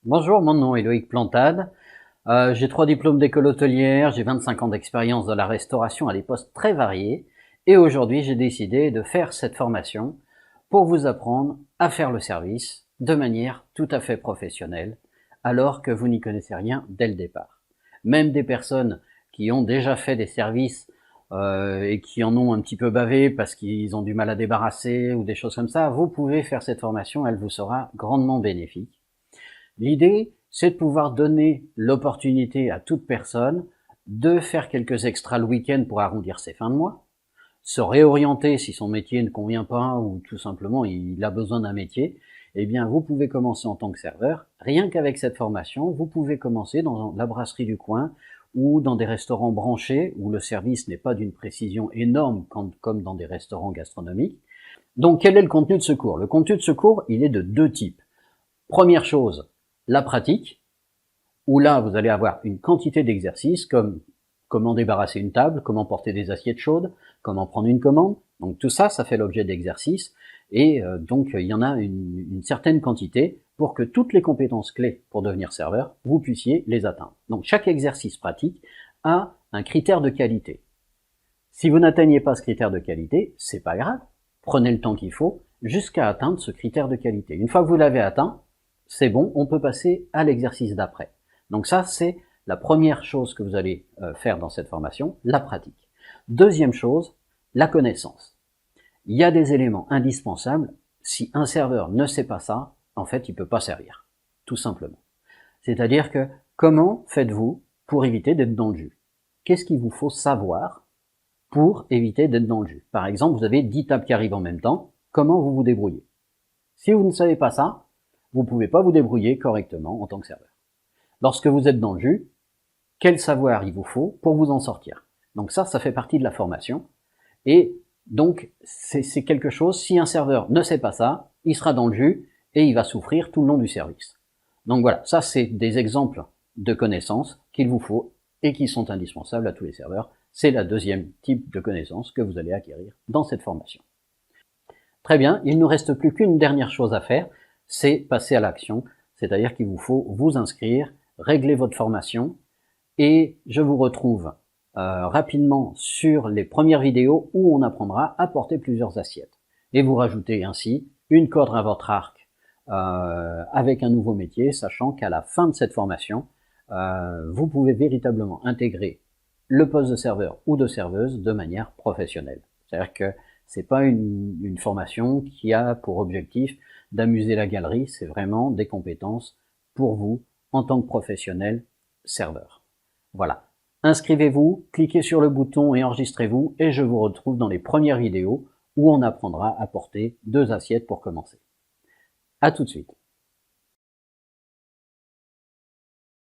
Bonjour, mon nom est Loïc Plantade. J'ai 3 diplômes d'école hôtelière, j'ai 25 ans d'expérience dans la restauration à des postes très variés. Et aujourd'hui, j'ai décidé de faire cette formation pour vous apprendre à faire le service de manière tout à fait professionnelle, alors que vous n'y connaissez rien dès le départ. Même des personnes qui ont déjà fait des services et qui en ont un petit peu bavé parce qu'ils ont du mal à débarrasser ou des choses comme ça, vous pouvez faire cette formation, elle vous sera grandement bénéfique. L'idée, c'est de pouvoir donner l'opportunité à toute personne de faire quelques extras le week-end pour arrondir ses fins de mois, se réorienter si son métier ne convient pas ou tout simplement il a besoin d'un métier. Eh bien, vous pouvez commencer en tant que serveur. Rien qu'avec cette formation, vous pouvez commencer dans la brasserie du coin ou dans des restaurants branchés où le service n'est pas d'une précision énorme comme dans des restaurants gastronomiques. Donc, quel est le contenu de ce cours? Le contenu de ce cours, il est de 2 types. Première chose, la pratique, où là, vous allez avoir une quantité d'exercices comme comment débarrasser une table, comment porter des assiettes chaudes, comment prendre une commande. Donc tout ça, ça fait l'objet d'exercices. Et donc, il y en a une certaine quantité pour que toutes les compétences clés pour devenir serveur, vous puissiez les atteindre. Donc chaque exercice pratique a un critère de qualité. Si vous n'atteignez pas ce critère de qualité, c'est pas grave. Prenez le temps qu'il faut jusqu'à atteindre ce critère de qualité. Une fois que vous l'avez atteint, c'est bon, on peut passer à l'exercice d'après. Donc ça, c'est la première chose que vous allez faire dans cette formation, la pratique. Deuxième chose, la connaissance. Il y a des éléments indispensables. Si un serveur ne sait pas ça, en fait, il peut pas servir. Tout simplement. C'est-à-dire que comment faites-vous pour éviter d'être dans le jus? Qu'est-ce qu'il vous faut savoir pour éviter d'être dans le jus? Par exemple, vous avez 10 tables qui arrivent en même temps. Comment vous vous débrouillez? Si vous ne savez pas ça, vous ne pouvez pas vous débrouiller correctement en tant que serveur. Lorsque vous êtes dans le jus, quel savoir il vous faut pour vous en sortir? Donc ça fait partie de la formation. Et donc, c'est quelque chose, si un serveur ne sait pas ça, il sera dans le jus et il va souffrir tout le long du service. Donc voilà, ça c'est des exemples de connaissances qu'il vous faut et qui sont indispensables à tous les serveurs. C'est la deuxième type de connaissances que vous allez acquérir dans cette formation. Très bien, il ne nous reste plus qu'une dernière chose à faire, c'est passer à l'action, c'est-à-dire qu'il vous faut vous inscrire, régler votre formation, et je vous retrouve rapidement sur les premières vidéos où on apprendra à porter plusieurs assiettes. Et vous rajoutez ainsi une corde à votre arc avec un nouveau métier, sachant qu'à la fin de cette formation, vous pouvez véritablement intégrer le poste de serveur ou de serveuse de manière professionnelle. C'est-à-dire que c'est pas une formation qui a pour objectif d'amuser la galerie, c'est vraiment des compétences pour vous en tant que professionnel serveur. Voilà. Inscrivez-vous, cliquez sur le bouton et enregistrez-vous et je vous retrouve dans les premières vidéos où on apprendra à porter 2 assiettes pour commencer. À tout de suite.